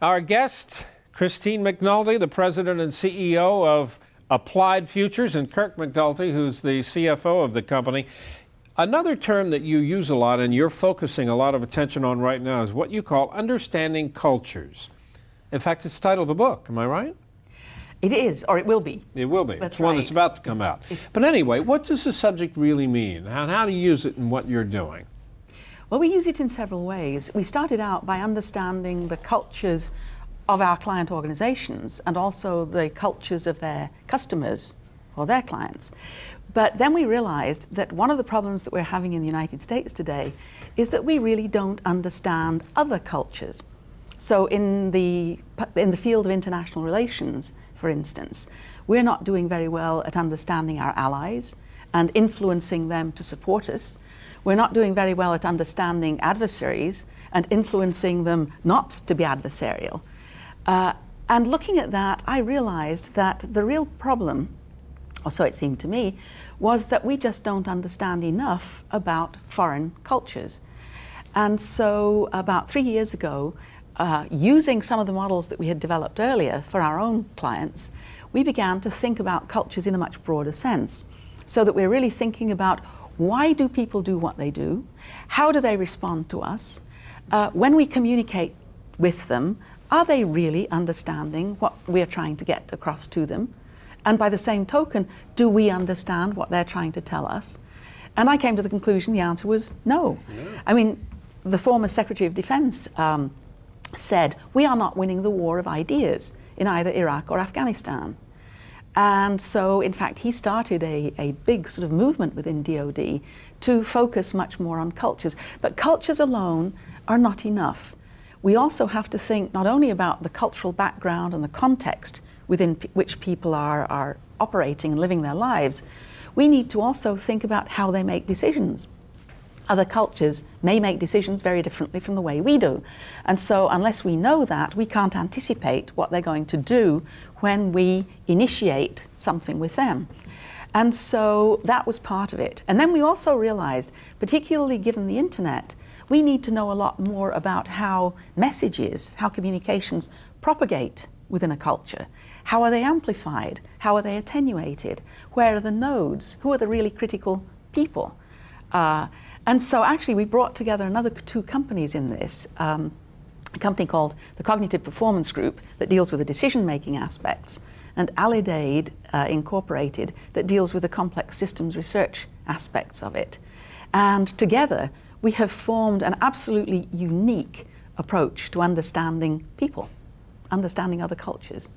Our guest, Christine MacNaulty, the president and CEO of Applied Futures, and Kirk MacNulty, who's the CFO of the company. Another term that you use a lot and you're focusing a lot of attention on right now is what you call understanding cultures. In fact, it's the title of a book, am I right? It is, or it will be. It will be. That's it's one right. that's about to come out. But anyway, what does the subject really mean? And how do you use it in what you're doing? Well, we use it in several ways. We started out by understanding the cultures of our client organizations and also the cultures of their customers or their clients. But then we realized that one of the problems that we're having in the United States today is that we really don't understand other cultures. So in the field of international relations, for instance, we're not doing very well at understanding our allies and influencing them to support us. We're not doing very well at understanding adversaries and influencing them not to be adversarial. And looking at that, I realized that the real problem, or so it seemed to me, was that we just don't understand enough about foreign cultures. And so about 3 years ago, using some of the models that we had developed earlier for our own clients, we began to think about cultures in a much broader sense, so that we're really thinking about why do people do what they do? How do they respond to us? When we communicate with them, are they really understanding what we're trying to get across to them? And by the same token, do we understand what they're trying to tell us? And I came to the conclusion the answer was no. I mean, the former Secretary of Defense said, we are not winning the war of ideas in either Iraq or Afghanistan. And so, in fact, he started a big sort of movement within DoD to focus much more on cultures. But cultures alone are not enough. We also have to think not only about the cultural background and the context within which people are operating and living their lives, we need to also think about how they make decisions. Other cultures may make decisions very differently from the way we do. And so unless we know that, we can't anticipate what they're going to do when we initiate something with them. And so that was part of it. And then we also realized, particularly given the internet, we need to know a lot more about how messages, how communications propagate within a culture. How are they amplified? How are they attenuated? Where are the nodes? Who are the really critical people? And so actually we brought together another two companies in this, a company called the Cognitive Performance Group that deals with the decision-making aspects, and Alidade Incorporated that deals with the complex systems research aspects of it. And together we have formed an absolutely unique approach to understanding people, understanding other cultures.